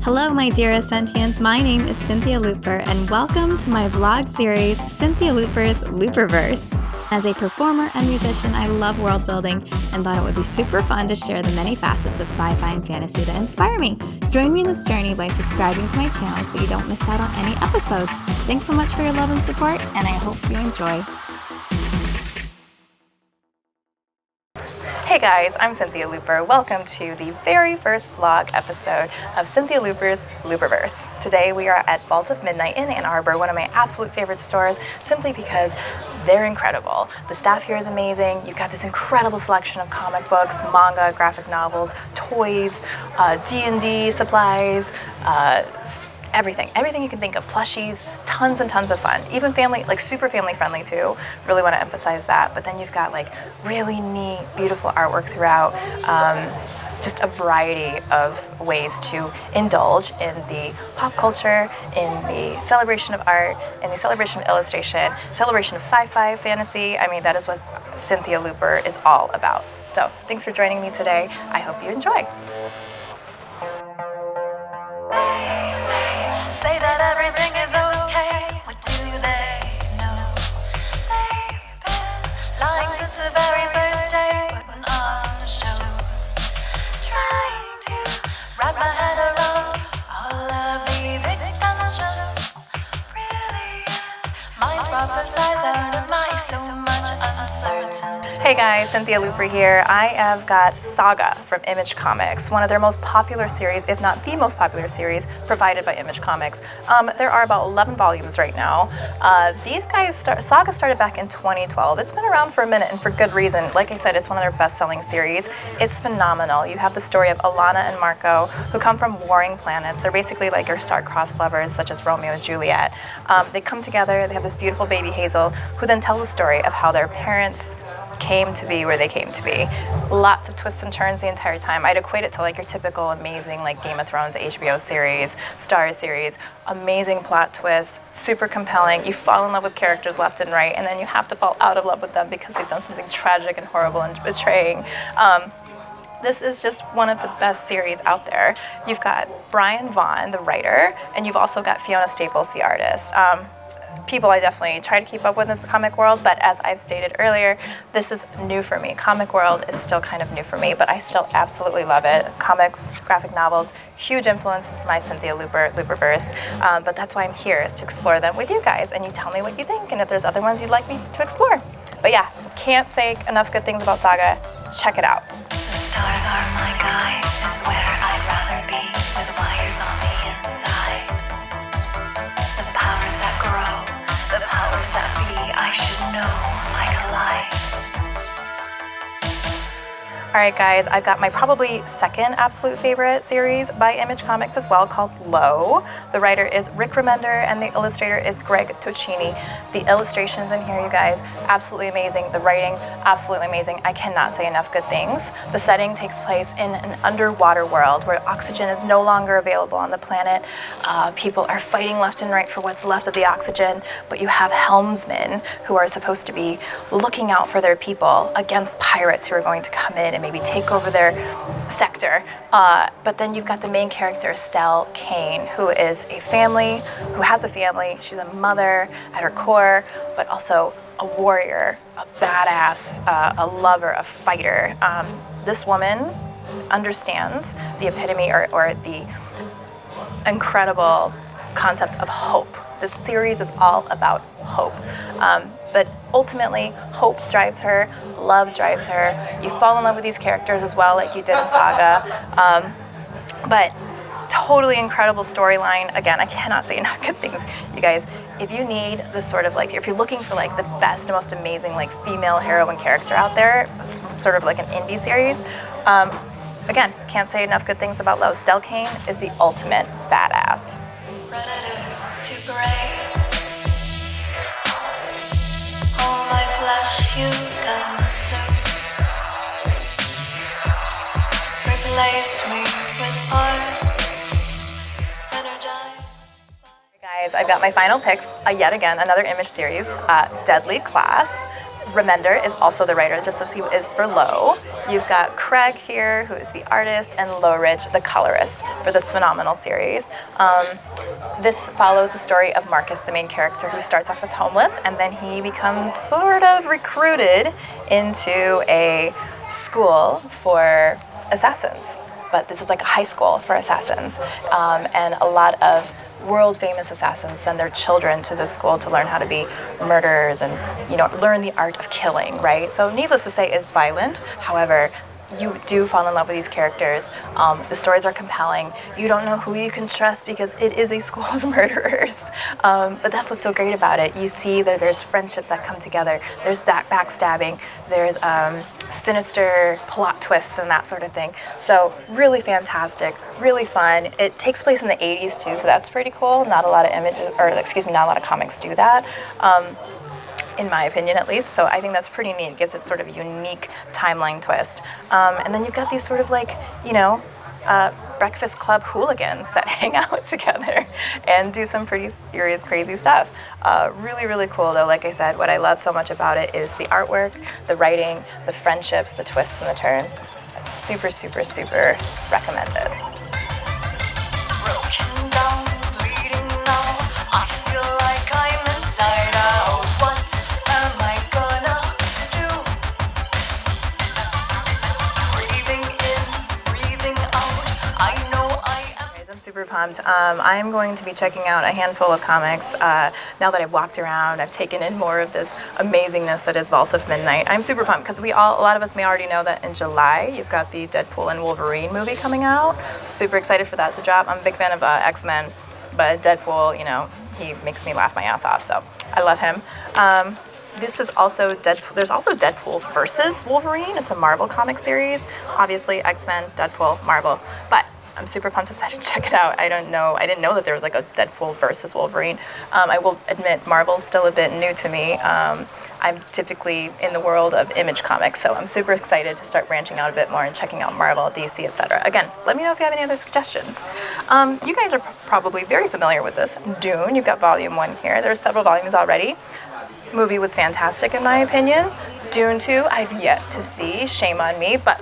Hello, my dearest sentients. My name is Synthia Looper, and welcome to my vlog series, Synthia Looper's Looperverse. As a performer and musician, I love world building and thought it would be super fun to share the many facets of sci-fi and fantasy that inspire me. Join me in this journey by subscribing to my channel so you don't miss out on any episodes. Thanks so much for your love and support, and I hope you enjoy. Hey guys, I'm Synthia Looper. Welcome to the very first vlog episode of Synthia Looper's Looperverse. Today we are at Vault of Midnight in Ann Arbor, one of my absolute favorite stores, simply because they're incredible. The staff here is amazing. You've got this incredible selection of comic books, manga, graphic novels, toys, D&D supplies, everything you can think of, plushies, tons and tons of fun. Even family, like super family friendly too. Really want to emphasize that. But then you've got like really neat, beautiful artwork throughout. Just a variety of ways to indulge in the pop culture, in the celebration of art, in the celebration of illustration, celebration of sci-fi, fantasy. I mean, that is what Synthia Looper is all about. So thanks for joining me today. I hope you enjoy. Say that everything is okay. What do they know? They've been lying since the very first day, putting on a show, trying to wrap my head around all of these extensions. Brilliant minds prophesize out of my so much uncertainty. Hey guys, Synthia Looper here. I have got Saga from Image Comics, one of their most popular series, if not the most popular series, provided by Image Comics. There are about 11 volumes right now. These guys, Saga started back in 2012. It's been around for a minute and for good reason. Like I said, it's one of their best-selling series. It's phenomenal. You have the story of Alana and Marco, who come from warring planets. They're basically like your star-crossed lovers, such as Romeo and Juliet. They come together, they have this beautiful baby Hazel, who then tells the story of how their parents came to be where they came to be. Lots of twists and turns the entire time. I'd equate it to like your typical amazing like Game of Thrones HBO series, Star series, amazing plot twists, super compelling. You fall in love with characters left and right, and then you have to fall out of love with them because they've done something tragic and horrible and betraying. This is just one of the best series out there. You've got Brian Vaughan, the writer, and you've also got Fiona Staples, the artist. People I definitely try to keep up with in the comic world, but as I've stated earlier, this is new for me. Comic world is still kind of new for me, but I still absolutely love it. Comics, graphic novels, huge influence of my Synthia Looperverse, but that's why I'm here, is to explore them with you guys, and you tell me what you think, and if there's other ones you'd like me to explore. But yeah, can't say enough good things about Saga. Check it out. The stars are my guide. It's where I'd rather be, with wires on the inside. The powers that grow, the powers that be, I should know like a light. Alright guys, I've got my probably second absolute favorite series by Image Comics as well, called Low. The writer is Rick Remender and the illustrator is Greg Tocchini. The illustrations in here, you guys, absolutely amazing. The writing, absolutely amazing. I cannot say enough good things. The setting takes place in an underwater world where oxygen is no longer available on the planet. People are fighting left and right for what's left of the oxygen, but you have helmsmen who are supposed to be looking out for their people against pirates who are going to come in and maybe take over their sector. But then you've got the main character, Estelle Kane, who is who has a family. She's a mother at her core, but also a warrior, a badass, a lover, a fighter. This woman understands the epitome or the incredible concept of hope. This series is all about hope. But ultimately, hope drives her, love drives her. You fall in love with these characters as well, like you did in Saga. But totally incredible storyline. Again, I cannot say enough good things. You guys, if you need this sort of like, if you're looking for like the best, most amazing like female heroine character out there, sort of like an indie series, again, can't say enough good things about Low. Estelle Kane is the ultimate badass. Predator to prey. All my flesh you consume. Replaced me with parts. Energized. Guys, I've got my final pick, yet again, another Image series, Deadly Class. Remender is also the writer, just as he is for Low. You've got Craig here, who is the artist, and Lowridge, the colorist, for this phenomenal series. This follows the story of Marcus, the main character, who starts off as homeless, and then he becomes sort of recruited into a school for assassins. But this is like a high school for assassins, and a lot of world-famous assassins send their children to this school to learn how to be murderers and, learn the art of killing, right? So needless to say, it's violent. However, you do fall in love with these characters. The stories are compelling. You don't know who you can trust because it is a school of murderers. But that's what's so great about it. You see that there's friendships that come together. There's backstabbing. There's sinister plot twists and that sort of thing. So really fantastic, really fun. It takes place in the 80s too, so that's pretty cool. Not a lot of comics do that. In my opinion at least, so I think that's pretty neat. It gives it sort of a unique timeline twist. And then you've got these sort of Breakfast Club hooligans that hang out together and do some pretty serious, crazy stuff. Really, really cool though. Like I said, what I love so much about it is the artwork, the writing, the friendships, the twists and the turns. Super, super, super recommended. Broken down, bleeding now. I feel like I'm inside out. What am I gonna do? Breathing in, breathing out. I know I am. I'm super pumped. I'm going to be checking out a handful of comics now that I've walked around. I've taken in more of this amazingness that is Vault of Midnight. I'm super pumped because a lot of us may already know that in July you've got the Deadpool and Wolverine movie coming out. Super excited for that to drop. I'm a big fan of X-Men, but Deadpool, he makes me laugh my ass off, so I love him. This is also Deadpool. There's also Deadpool versus Wolverine. It's a Marvel comic series. Obviously, X-Men, Deadpool, Marvel, but I'm super pumped to check it out. I didn't know that there was like a Deadpool versus Wolverine. I will admit, Marvel's still a bit new to me. I'm typically in the world of Image Comics, so I'm super excited to start branching out a bit more and checking out Marvel, DC, etc. Again, let me know if you have any other suggestions. You guys are probably very familiar with this. Dune, you've got volume 1 here. There's several volumes already. Movie was fantastic in my opinion. Dune 2, I've yet to see. Shame on me, but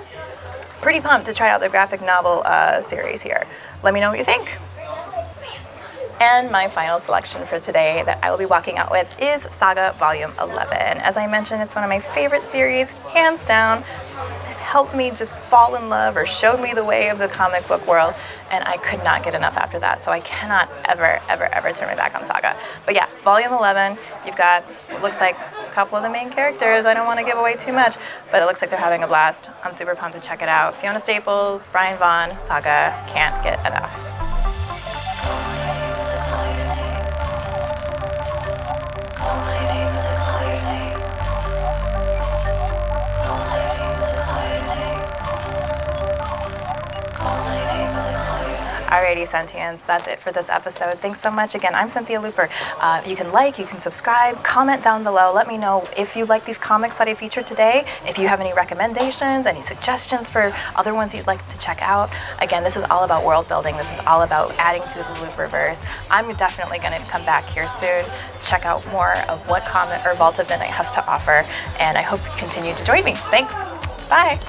pretty pumped to try out the graphic novel series here. Let me know what you think. And my final selection for today that I will be walking out with is Saga Volume 11. As I mentioned, it's one of my favorite series, hands down. It helped me just fall in love or showed me the way of the comic book world, and I could not get enough after that. So I cannot ever, ever, ever turn my back on Saga. But yeah, Volume 11, you've got what looks like a couple of the main characters. I don't want to give away too much, but it looks like they're having a blast. I'm super pumped to check it out. Fiona Staples, Brian Vaughn, Saga, can't get enough. Alrighty, Sentients, that's it for this episode. Thanks so much. Again, I'm Synthia Looper. You can subscribe, comment down below. Let me know if you like these comics that I featured today, if you have any recommendations, any suggestions for other ones you'd like to check out. Again, this is all about world building. This is all about adding to the Looperverse. I'm definitely going to come back here soon, check out more of what Vault of Midnight has to offer, and I hope you continue to join me. Thanks. Bye.